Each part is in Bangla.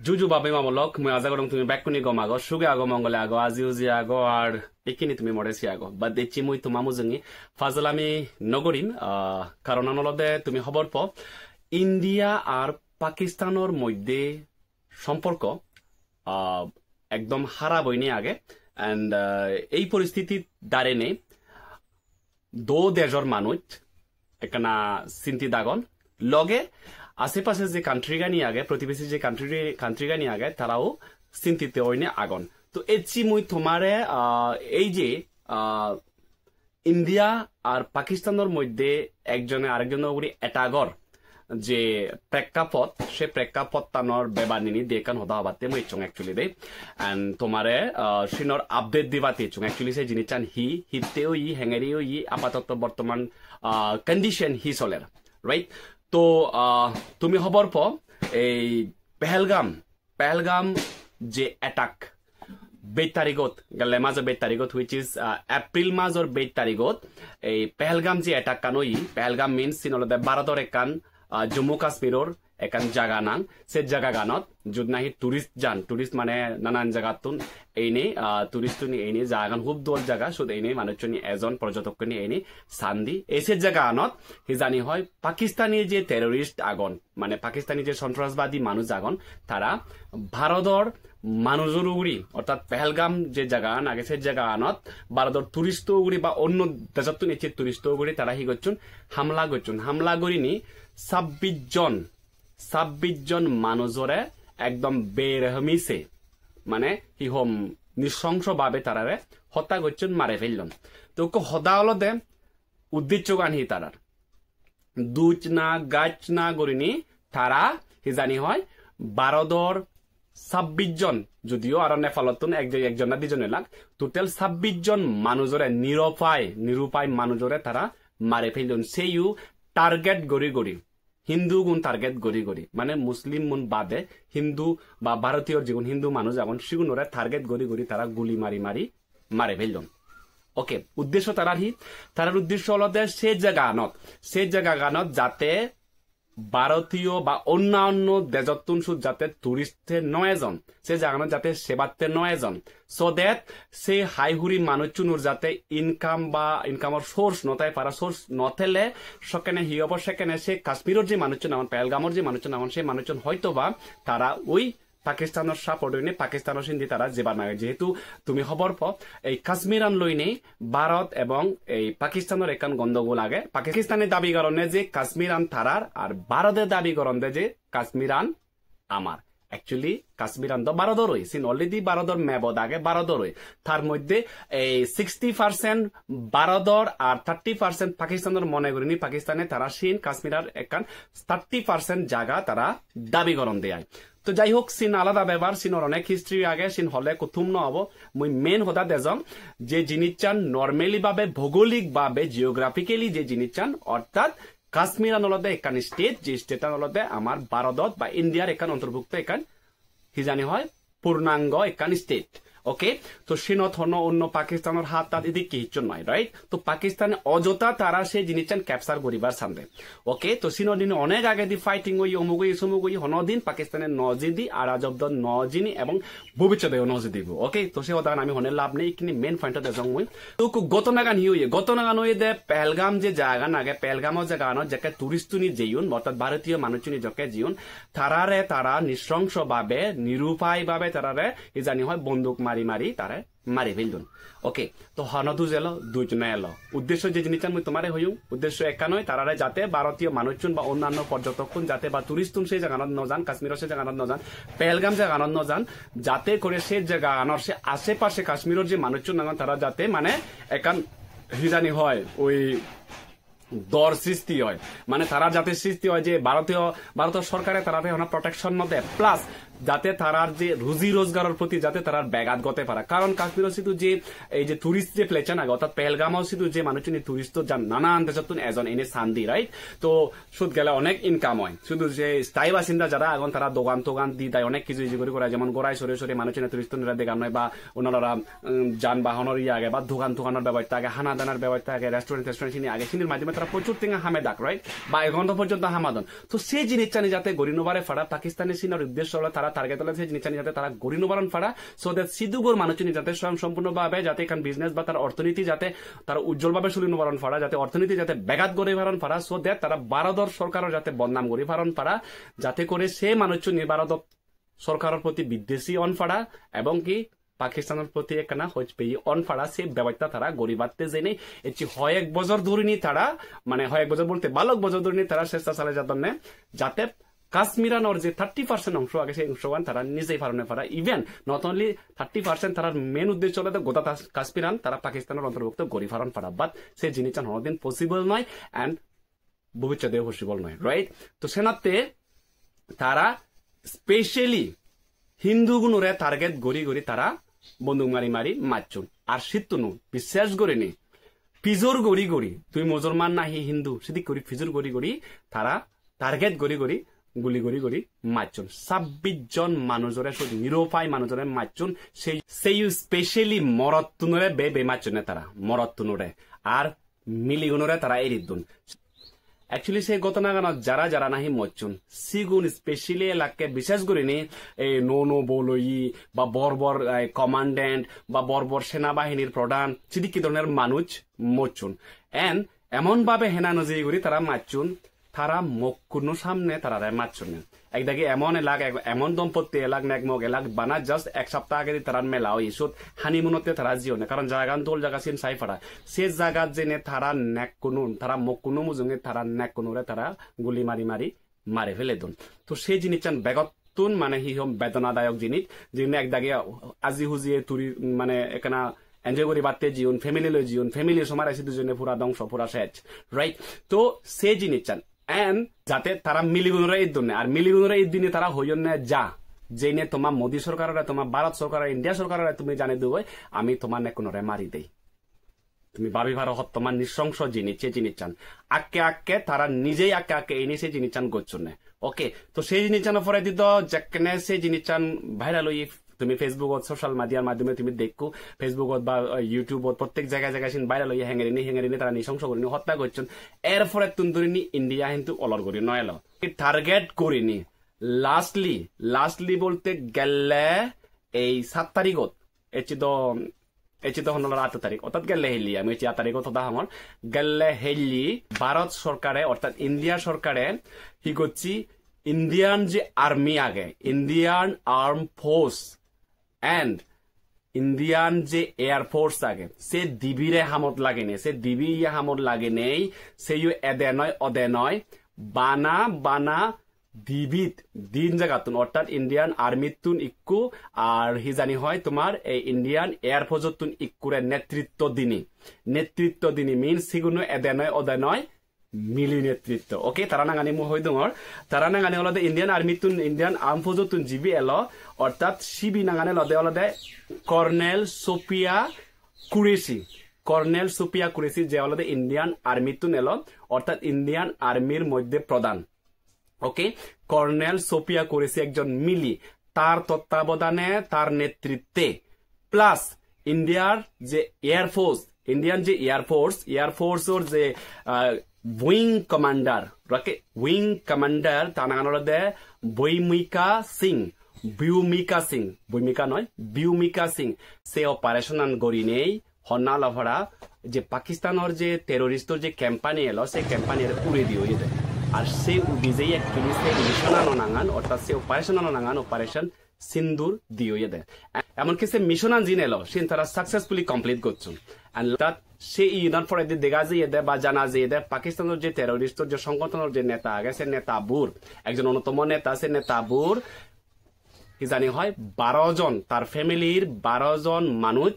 Juju babe mamolok mu azagorong tumi backuni gomago suge ago mongole ago aziuzi ago আর একini তুমি মরেছি আgo বা দেখছি মুই তোমামু জঙ্গি ফাজল আমি নগরিম কারণ আনলদে তুমি খবর প ইন্ডিয়া আর পাকিস্তানের মধ্যে সম্পর্ক একদম খারাপ হয়নি আগে এন্ড এই পরিস্থিতি দাঁড়েনে দো দেশর মানুষ একনা চিন্তি দাগন লগে আশেপাশে যে কান্ট্রি গানি আগে প্রতিবেশী যে কান্ট্রি গানি আগে তারাও চিন্তিত হয়নি আগন তো এচি মুই তোমারে এই যে ইন্ডিয়া আর পাকিস্তানের মধ্যে একজনে আরেকজনের উপরে এটাগর যে প্রেক্ষাপট সে প্রেক্ষাপট তানোর বেবানিনি দেখান হদা হবাতে মই ইচ্ছং অ্যাকচুয়ালি দে এন্ড তোমারে সিনর আপডেট দিবাতে ইচ্ছং অ্যাকচুয়ালি সে জিনিস চান হিতেও হেঙ্গেরিও আপাতত বর্তমান কন্ডিশন হি চলের রাইট তো তুমি খবর প এই পেহেলগাম যে অ্যাটাক 2 তারিখত গেলে মাঝে 2 তারিখত হুইচ ইজ এপ্রিল মাসর 2 তারিখত এই পেহেলগাম যে অ্যাটাক কানই পেহেলগাম মিনস সিনলদে ভারতর একান জম্মু কাশ্মীরর একান জায়গা নাং সে জায়গা গানত যদি নাহি টুরিস্ট মানে নানান জায়গাতুন এইনে টুরিস্টুনি এইনে জাগান খুব দূর জায়গা শুধু এইনে মানুষজনী এজন পর্যটকনি এইনে সান্দি এসে জায়গা আনত হি জানি হয় পাকিস্তানি যে টেররিস্ট আগন মানে পাকিস্তানি যে সন্ত্রাসবাদী মানুষ আগন তারা ভারতর মানুষের উগড়ি অর্থাৎ পেহেলগাম যে জায়গা আগে সে জায়গা আনত ভারতর টুরিস্ট উগড়ি বা অন্য দেশতুন এসে টুরিস্ট উগড়ি তারা হি করছুন হামলা করিনি 26 জন মানুষরে একদম বেরহমিসে মানে কি হম নৃশংস ভাবে তারারে হত্যা করছেন মারে ফেললাম তো হদা হলদে উদ্দেশ্য গান তারার দুচ না গাছ না করিনি তারা হি জানি হয় ভারতর 26 জন যদিও আর নেপালতুন একজন না দুজন লাগ টোটাল 26 জন মানুষরে নিরুপায় মানুষরে তারা মারে ফেললেন সেইও টার্গেট গড়ি হিন্দু গুণ টার্গেট গড়ি মানে মুসলিম মুন বাদে হিন্দু বা ভারতীয় যেগুন হিন্দু মানুষ যেমন সেগুলোরে টার্গেট গড়ি তারা গুলি মারে ফেললেন ওকে উদ্দেশ্য তারার উদ্দেশ্য হলো সে জায়গা গানত যাতে ভারতীয় বা অন্যান্য দেশতুন যাতে টুরিস্টে নয়জন সে জায়গা যাতে সেবাতে নয়জন সো দ্যাট সে হাইহুরি মানুষজনের যাতে ইনকামর সোর্স নতাই পারা সোর্স নথেলে সেখানে হি হব সেখানে সে কাশ্মীরের যে মানুষজন আমার পেহেলগামর যে মানুষজন আমার সেই মানুষজন হয়তো বা তারা ওই পাকিস্তানের সাপোর্ট হইনে পাকিস্তানের সিন্ধি তারা যেবার না যেহেতু তুমি খবর প এই কাশ্মীর আন লইনে ভারত এবং এই পাকিস্তানের একান গন্ডগোল আগে পাকিস্তানের দাবি করনে যে কাশ্মীর আন তারার আর ভারতের দাবি করন যে কাশ্মীর আন আমার একচুয়ালি কাশ্মীর আন তো ভারতর হই সিন অলরেডি ভারতর মেবদ আগে ভারতর হই তার মধ্যে এই 60% ভারতর আর 30% পাকিস্তানের মনে করিনি পাকিস্তানে তারা সিন কাশ্মীরের একান 30% জায়গা তারা দাবি করন দেয় তো যাই হোক সিন আলাদা ব্যবহার সিনর অনেক হিস্ট্রি আগে সিন হলে কুথুম নহব মুই মেন হতা দেজম যে জিনিস চান নর্মালি ভাবে ভৌগোলিক ভাবে জিওগ্রাফিক্যালি যে জিনিস চান অর্থাৎ কাশ্মীর আনলদে একান স্টেট যে স্টেট আনলদে আমার ভারতত বা ইন্ডিয়ার একান অন্তর্ভুক্ত একান হিজানি হয় পূর্ণাঙ্গ একান স্টেট ওকে তো সিনত হন অন্য পাকিস্তানের হাত তাত এদিকে কিছু নয় রাইট তো পাকিস্তানে অযথা তারা সেই জিনিস চান ক্যাপচার করিবার সামনে ওকে তো সিনোর দিন অনেক আগে দি ফাইটিং ওই অমুক সমুক হনদিন পাকিস্তানের নজিদি আর আজব নজিনি এবং ভবিষ্যতেও নজি দিব ওকে তো সে কথা আমি হনে লাভ নেই কিন্তু মেন পয়েন্ট দেজং মুই তো গতনাগান হয়ে দে পেহেলগাম যে জায়গা নাগে পেহেলগামর জায়গা আনো যাকে টুরিস্টুনি যেইন অর্থাৎ ভারতীয় মানুষজনী যাকে যেইন তারা নৃশংস ভাবে নিরুপায় ভাবে তারারে জানি হয় বন্দুক মারি তারে মারি ফেলুন ওকে তো হনদু জেল দুইজনে এলো উদ্দেশ্য যে জিনিস আমি তোমারে হইউ উদ্দেশ্য একা নয় তারা যাতে ভারতীয় মানুষজন বা অন্যান্য পর্যটকন যাতে বা টুরিস্টুন সেই জায়গানত নজান কাশ্মীরের সেই জায়গানত নজান পেহেলগাম জায়গানত নজান যাতে করে সেই জায়গা আনার সে আশেপাশে কাশ্মীরের যে মানুষজন তারা যাতে মানে একান হিজানি হয় ওই দর সৃষ্টি হয় মানে তারা যাতে সৃষ্টি হয় যে ভারতীয় সরকারে তারা প্রোটেকশন নদে প্লাস যাতে তারার যে রুজি রোজগারের প্রতি যাতে তারার ব্যাঘাত গতে পারে কারণ কাশ্মীর সিধু যে এই যে টুরিস্ট যে প্লেচেন আগে অর্থাৎ পেহেলগামও সিধু যে মানুষজন টুরিস্ট যান নানান দেশতুন এজন এনে শান্তি রাইট তো সুদ গেলে অনেক ইনকাম হয় শুধু যে স্থায়ী বাসিন্দা যারা এখন তারা দোকান দি দেয় অনেক কিছু ইজি করে যেমন গোড়ায় সরে মানুষজন টুরিস্টরা দেখান নয় বা ওনারা যানবাহনের আগে বা দোকানের ব্যবস্থা আগে হানা দানার ব্যবস্থা আগে রেস্টুরেন্ট আগে সিনের মাধ্যমে তারা প্রচুর টিঙা হামে ডাক রাইট বা 1 ঘন্টা পর্যন্ত হামাদন তো সেই জিনিস চানি যাতে গরিনবারে ফাড়া পাকিস্তানের সিনের উদ্দেশ্য হলো তারা টার্গেট হলে সেই জিনিস যাতে তারা গড়ি নবারণ ফাড়া সো দ্যাট সিধুগর মানুষ যাতে স্বয়ং সম্পূর্ণভাবে যাতে এখান বিজনেস বা তার অর্থনীতি যাতে তারা উজ্জ্বলভাবে শুলি নবারণ ফাড়া যাতে অর্থনীতি যাতে ব্যাঘাত গড়ে ভারণ ফাড়া সো দ্যাট তারা ভারতর সরকারও যাতে বদনাম গড়ি ভারণ ফাড়া যাতে করে সে মানুষ ভারত সরকারের প্রতি বিদ্বেষী অন ফাড়া এবং কি পাকিস্তানের প্রতি একখানা হজ পেয়ে অন ফাড়া সে ব্যবস্থা তারা গড়ি বাড়তে জেনে এটি হয় 1 বছর ধরিনি তারা মানে হয় 1 বছর বলতে 12 বছর ধরিনি তারা চেষ্টা চালায় যাতে কাশ্মীরানোর যে 30% অংশ আগে সেই অংশগান তারা নিজেই ফারণে ফারা ইভেন নট অনলি 30% তার মেন উদ্দেশ্য হলে গোটা কাশ্মীরান তারা পাকিস্তানের অন্তর্ভুক্ত গড়ি ফারণ ফারা বাট সেই জিনিসটা হদিন পসিবল নয় অ্যান্ড ভবিষ্যতে পসিবল নয় রাইট তো সেনাতে তারা স্পেশালি হিন্দু গুণরে টার্গেট গড়ি গড়ি তারা বন্দুক মারি মারি মারছুন আর শীতনু বিশ্বাস করে নি ফিজোর গড়ি গড়ি তুই মুসলমান নাহি হিন্দু সেদিক করি ফিজোর গড়ি গড়ি তারা টার্গেট গড়ি গড়ি গুলি গড়ি গড়ি মারছুন 26 জন মানুষরে নিরুপায় মানুষরে মারছুন সেই স্পেশালি মরত্তুনরে বে মারছুন তারা মরত্তুনরে আর মিলিগুনরে তারা এরিদুন অ্যাকচুয়ালি সেই ঘটনা যারা যারা নাহি মরছুন সিগুন স্পেশালি এলাকাকে বিশেষ করে নি এই নো বলই বা বর্বর কমান্ডেন্ট বা বর্বর সেনাবাহিনীর প্রধান সিদিক ধরনের মানুষ মরছুন এন্ড এমন ভাবে হেনা নজি করি তারা মারছুন তারা মক্কুনো সামনে তারা মারছুন একদাকে এমন এলাক এমন দম্পতি এলাক নেকমগ এলাক বানা জাস্ট 1 সপ্তাহ আগে তারা মেলা ইস্যুত হানিমুনতে তারা জিও না কারণ জায়গান দোল জায়গা সিন সাই ফাড়া সে জায়গা জেনে তারা নেককুনো তারা মক্কুনো মুজুঙে তারা নেককুনোরে তারা গুলি মারি মারি মারে ফেলে দুন তো সেই জিনিসটান বেগতুন মানে হিহম বেদনাদায়ক জিনিস যেনে একদাকে আজি হুজিয়ে তুরি মানে এখানা এনজয় করি বাড়তে জিউন ফ্যামিলি লই জিউন ফ্যামিলি সময় আছে দুজনে পুরা ধ্বংস পুরা শেষ রাইট তো সেই জিনিসটান এন্ড যাতে তারা মিলিগুণরা ঈদ দিনে আর মিলিগুণরা ঈদ দিনে তারা হইন না যা যেনে তোমার মোদী সরকারের তোমার ভারত সরকারের ইন্ডিয়া সরকারের তুমি জানে দেবো আমি তোমার নেকোনরে মারি দেই তুমি ভাবি ভারত তোমার নৃশংস জিনিস সে জিনিস চান আকে তারা নিজেই আকে এনে সেই জিনিস চান করছুন ওকে তো সেই জিনিস চান পরে দিত যেখানে সেই জিনিস চান ভাইরাল হই তুমি ফেসবুকত সোশ্যাল মিডিয়ার মাধ্যমে তুমি দেখো ফেসবুকত বা ইউটিউবত প্রত্যেক জায়গায় সিন ভাইরাল হইয়া হেঙেরিনি তারা নৃশংস করিনি হত্যা করছেন এরপরে তুন্দুরিনি ইন্ডিয়া কিন্তু অলর করি নয় টার্গেট করিনি লাস্টলি বলতে গেলে এই 7 তারিখত এচি তো হল 8 তারিখ অর্থাৎ গেলে হেলি আমি 8 তারিখত হতা আমার গেলে হেলি ভারত সরকারে অর্থাৎ ইন্ডিয়া সরকারে কি করছি ইন্ডিয়ান যে আর্মি আগে Indian arm force and Indian যে এয়ারফোর্স আগে সে দিবিরে হামত লাগেনি সে দিবি হামত লাগে নেই সে এদে নয় অদে নয় বানা দিবিত দিন জায়গাতুন অর্থাৎ ইন্ডিয়ান আর্মিতুন ইক্কু আর হিজানি হয় তোমার এই ইন্ডিয়ান এয়ারফোর্সতুন ইক্কুরে নেতৃত্ব দিনী মিন সিগুনো এদে নয় অদে নয় মিলি নেতৃত্ব ওকে তারা নাগানি মু হই দঙর তারা নাগানি হলদে ইন্ডিয়ান আর্মিতুন ইন্ডিয়ান আর্ম ফোর্সতুন জিবি এলো অর্থাৎ সিবি নাগানে লদে কর্নেল সোফিয়া কুরেশি যে হলদে ইন্ডিয়ান আর্মিতুন এলো অর্থাৎ ইন্ডিয়ান আর্মির মধ্যে প্রধান ওকে কর্নেল সোফিয়া কুরেশি একজন মিলি তার তত্ত্বাবধানে তার নেতৃত্বে প্লাস ইন্ডিয়ার যে ইন্ডিয়ান যে এয়ারফোর্সর যে উইং কমান্ডার তার নাম হলদে ভৌমিকা সিং সে অপারেশন গড়ি নেই হন্না লভরা যে পাকিস্তানের যে টেরোরিস্টর যে ক্যাম্পানি এলো সেই ক্যাম্পানির উড়ে দিয়ে দেয় আর সে উড়ি অ্যাকচুয়ালি সে মিশন আনো নাঙান অর্থাৎ সে অপারেশন আনো নাঙান অপারেশন সিন্দুর দিয়ে দেয় এমনকি সে মিশন জিন এলো সে তারা সাকসেসফুলি কমপ্লিট করছেন সে ইউনার পরে দেখা যেয়ে দেয় বা জানা যেয়ে দেয় পাকিস্তানের যে টেরোরিস্টর যে সংগঠনের যে নেতা আগে সে নেতাবুর একজন অন্যতম নেতা সে নেতাবুর কি জানি হয় 12 জন তার ফ্যামিলির 12 জন মানুষ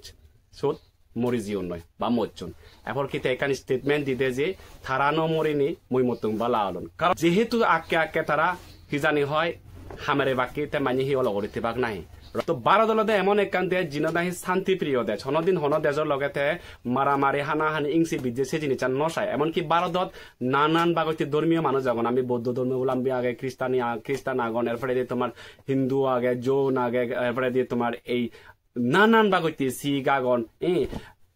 মরি জিও নয় বা মরছুন এরপর কি এখানে স্টেটমেন্ট দিতে যে থারানো মরিনি মই মতুং বালা আলন কারণ যেহেতু আকে তারা কি জানি হয় হামারে বাকি তে মানি হি অলগরিতে বাক নাই তো 12 দলতে এমন একান দেশ জিনদাহি শান্তি প্রিয় দেশ হনদিন হন দেশৰ লগতে মারামারি হানাহানি ইংসি বিদ্যে সে জিনিস নচায় এমনকি ভারতত নানান বাগতি ধর্মীয় মানুষ যখন আমি বৌদ্ধ ধর্ম বললাম আগে খ্রিস্টান আগন এরপরে দিয়ে তোমার হিন্দু আগে জৈন আগে এরপরে দিয়ে তোমার এই নানান বাগতি শিখ আগন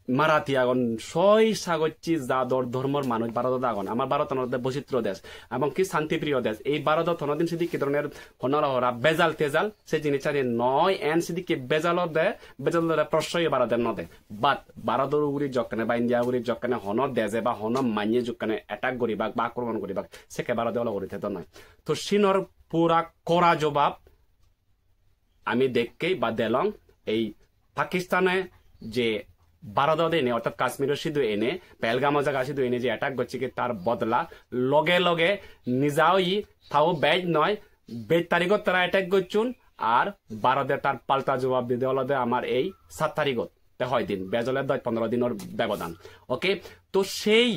মারাঠি আগন সই সাগচ্ছি যাদর ধর্মর মানুষ ভারত আগন আমার ভারত বৈচিত্র্য দেশ এবং কি শান্তিপ্রিয় দেশ এই ভারত থনদিন সিদিকে ধরনের হনরা বেজাল তেজাল সে জিনিস নয় এন সিদিকে বেজাল দে বেজাল প্রশ্রয় ভারতের নদে বাট ভারতের উগুরি জকানে বা ইন্ডিয়া উগুরি জকানে হন দেজে বা হন মানিয়ে জকানে অ্যাটাক করিবাক বা আক্রমণ করিবাক সেকে ভারতে হলো করিতে তো নয় তো সিনর পুরা কড়া জবাব আমি দেখকেই বা দেলং এই পাকিস্তানে যে ভারত এনে অর্থাৎ কাশ্মীরের সিধু এনে পেলগাম জায়গা সিধু এনে যে অ্যাটাক করছে কি তার বদলা লগে লগে নিজাও তাও বেজ নয় বেজ তারিখত তারা অ্যাটাক করছুন আর ভারতে তার পাল্টা জবাব দিতে হলো আমার এই 7 তারিখত হয় দিন বেজলের 10-15 দিনের ব্যবধান ওকে তো সেই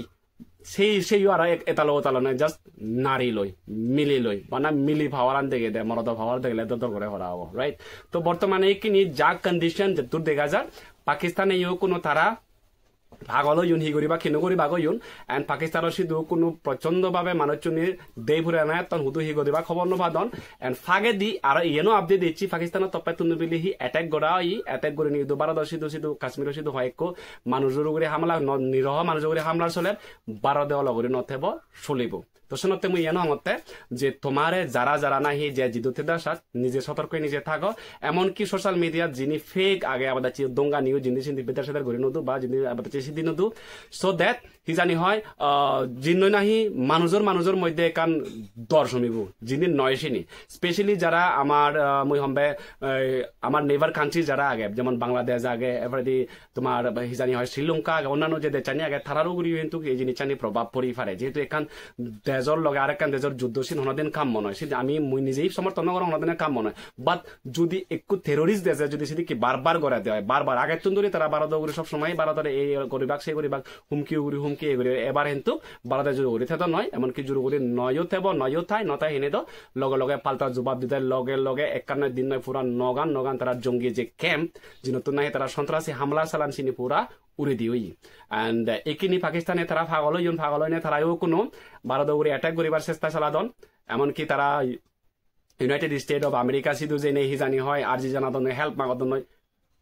আর এতালো নয় জাস্ট নারী লই মিলি লই মানে মিলি ভাওয়ার আনতে গেলে মরদ ভাওয়ার দেখলে দর করে করা হবো রাইট তো বর্তমানে এইখিনি যা কন্ডিশন যে তোর দেখা যায় পাকিস্তানে ইউ কোনো তারা ভাগলো ইউন হি করিবা খিনো করিবা ইউন এন্ড পাকিস্তানৰ সিধু কোনো প্ৰচণ্ড ভাৱে মানুহজনী দেই ফুৰে নাই তন হুদু হি করিবা খবৰ নভাদন এন্ড ফাগে দি আর ইয়েনো আপডেট দিচ্ছি পাকিস্তানৰ তপে তুনু বিলি হি অ্যাটাক করা অ্যাটাক করে নি ভারতৰ সিধু কাশ্মীৰৰ সিধু হয় একো মানুহজোৰ কৰি হামলা নিরহ মানুহজোৰ কৰি হামলার চলে ভারতে অলগরি নথেব চলিব তো শুনতে মুই এনো মতে যে তোমারে যারা যারা নাহি যে জিদুতে দাসাত নিজে সতর্ক নিজে থাকো এমনকি সোশ্যাল মিডিয়া যিনি ফেক আগে আমাদের দঙ্গা নিউজ যিনি সিন্ধি বেতার সাথে ঘুরে নদু বা যিনি আমাদের সিদ্ধি নদু সো দ্যাট হি জানি হয় যিনি নাহি মানুষের মধ্যে একান দর শুনিব যিনি নয় সিনি স্পেশালি যারা আমার মুই হম্বে আমার নেভার কান্ট্রি যারা আগে যেমন বাংলাদেশ আগে এবারে তোমার হি জানি হয় শ্রীলঙ্কা আগে অন্যান্য যে দেশানি আগে তারারও গুড়ি কিন্তু এই জিনিসটানি প্রভাব পড়ি পারে যেহেতু এখান দেজর লগে আরেকখান দেজর যুদ্ধশীল হনদিন কাম মনে হয় আমি মুই নিজেই সমর্থন করা হনদিনের কাম মনে হয় বাট যদি একটু টেরোরিস্ট দেশে যদি সেদিকে বারবার করে দেওয়া হয় বারবার আগের তুন্দুরি তারা ভারত উড়ি সবসময় ভারতের এই করিবাক সেই করিবাক হুমকি এগুলি এবার কিন্তু ভারতে জোর উড়ি থেতো নয় এমনকি জোর উড়ি নয়ও থেব নয়ও থাই নথাই হেনে তো লগে লগে পাল্টা জবাব দিতে লগে লগে একান্ন দিন নয় পুরা নগান তারা জঙ্গি যে ক্যাম্প যে নতুন নাই তারা সন্ত্রাসী হামলা চালান চিনি পুরা উড়ে দিই এন্ড একিনি পাকিস্তানে তারা ভাগল নে তারাও কোনো ভারত উড়ি অ্যাটাক করিবার চেষ্টা চালাদন এমনকি তারা United state of America Sidhu যে নেই জানি হয় আর যে জানাদন হেল্প মাগদন নয়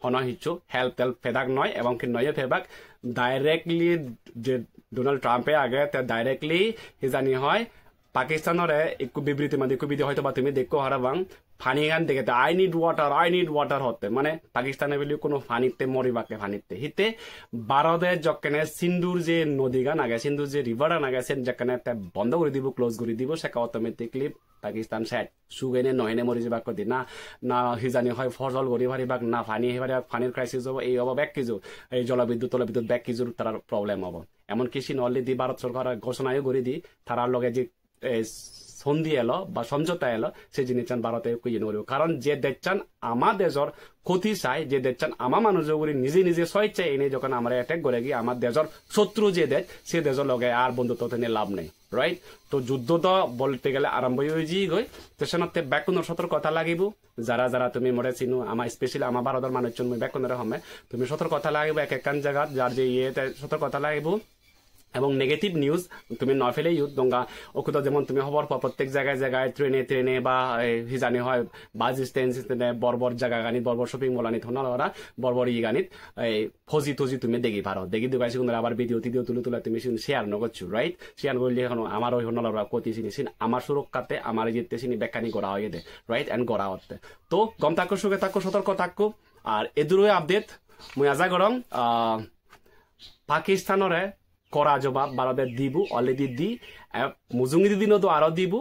হন হিচ্ছু হেল্প ফেদাক নয় এবং কি নয় ফেবাক ডাইরেক্টলি যে ডোনাল্ড ট্রাম্পে আগে ডাইরেক্টলি হি জানি হয় পাকিস্তানরে একটু বিবৃতি মানে একটু বিধি হয়তো বা তুমি দেখো হারাবাং ফানি গান দেখে আই নিড ওয়াটার হতে মানে পাকিস্তানে বলি কোনো ফানিতে মরিবাকে ফানিতে হিতে ভারতে যকেনে সিন্ধুর যে নদী গান আগে সিন্ধুর যে রিভার গান আগে যেখানে বন্ধ করে দিব ক্লোজ করে দিব সেটা অটোমেটিকলি পাকিস্তান সাইড সুগেনে নহনে মরি যাবাক দি না হিজানি হয় ফসল গড়ি ভারিবাক না ফানি হেবারে ফানির ক্রাইসিস হবো এই হবো ব্যাক কিছু এই জলবিদ্যুৎ ব্যাক কিছুর তার প্রবলেম হবো এমনকি সিন অলরেডি ভারত সরকার ঘোষণাও করে দি তারার লগে যে সন্ধি এলো বা সমঝোতা এলো সেই জিনিস ভারতে কুইয়ে নড়ব কারণ যে দেখছেন আমার দেশের ক্ষতি চাই যে দেখছেন আমার মানুষগুলি নিজে স্বেচ্ছায় এনে যখন আমরা অ্যাটাক করে গিয়ে আমার দেশের শত্রু যে দেশ সে দেশের লগে আর বন্ধুত্ব নিয়ে লাভ নেই রাইট তো যুদ্ধ তো বলতে গেলে আরম্ভ হয়ে যাই গই তো সেনতে ব্যাকুণের সতর্কতা লাগিব যারা তুমি মরে চিনো আমার স্পেশালি আমার ভারতের মানুষজন ব্যাকুণের হমে তুমি সতর্কতা লাগিব এক জায়গা যার যে ইয়েতে সতর্কতা লাগিব এবং নেগেটিভ নিউজ তুমি নফেলে ইউথ দঙ্গা ওকুত যেমন তুমি খবর প্রত্যেক জায়গায় ট্রেনে বা হিজানি হয় বাস স্ট্যান্ড বর্বর জায়গা গানিত বর্বর শপিং মল আনিত হনা বর্বর গানিত এই ফজি তুমি দেখি পারো দেখি দেখাইছি আবার ভিডিও তুলে তুমি শেয়ার নগরছো রাইট শেয়ার করলে এখন আমার ওই হনলরা কতি চিনিছিন আমার সুরক্ষাতে আমার জিততে চিনি ব্যাখ্যানি করা হয়ে দে রাইট এন্ড করা হতে তো গম থাকো সুখে থাকো সতর্ক থাকো আর এদুরই আপডেট মুই আশা করম পাকিস্তানরে করা জবাব ভারতে দিব অলরেডি দি মুজুঙি দিনও তো আরো দিব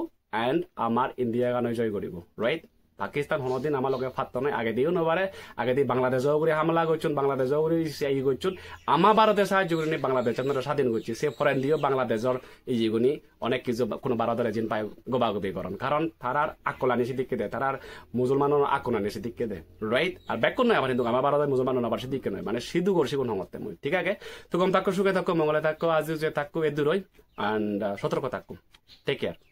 এন্ড আমার ইন্ডিয়া গান জয় করিব রাইট পাকিস্তান হনদিন আমার লগে ফাত্ত নাই আগে দিও নবারে আগে দি বাংলাদেশও করে হামলা করছুন বাংলাদেশও করে ই করছুন আমার ভারতে সাহায্য করে বাংলাদেশ স্বাধীন করছি সে ফরেন দিও বাংলাদেশের ইগুনি অনেক কিছু কোনো ভারতের জিন পায় গোবাগোবি করেন কারণ তারার আকলানি সিদিকে দেয় তারার মুসলমানের আকলানি সিদিকে দেয় রাইট আর ব্যাকুন নয় আবার কিন্তু আমার ভারতের মুসলমান আবার সিদিকে নয় মানে সিধু করছি কোন হমতে মই ঠিক আছে তো কম থাকো সুখে থাকো মঙ্গলে থাকো আজ যে থাকো এদুরই এন্ড সতর্ক থাকো টেক কেয়ার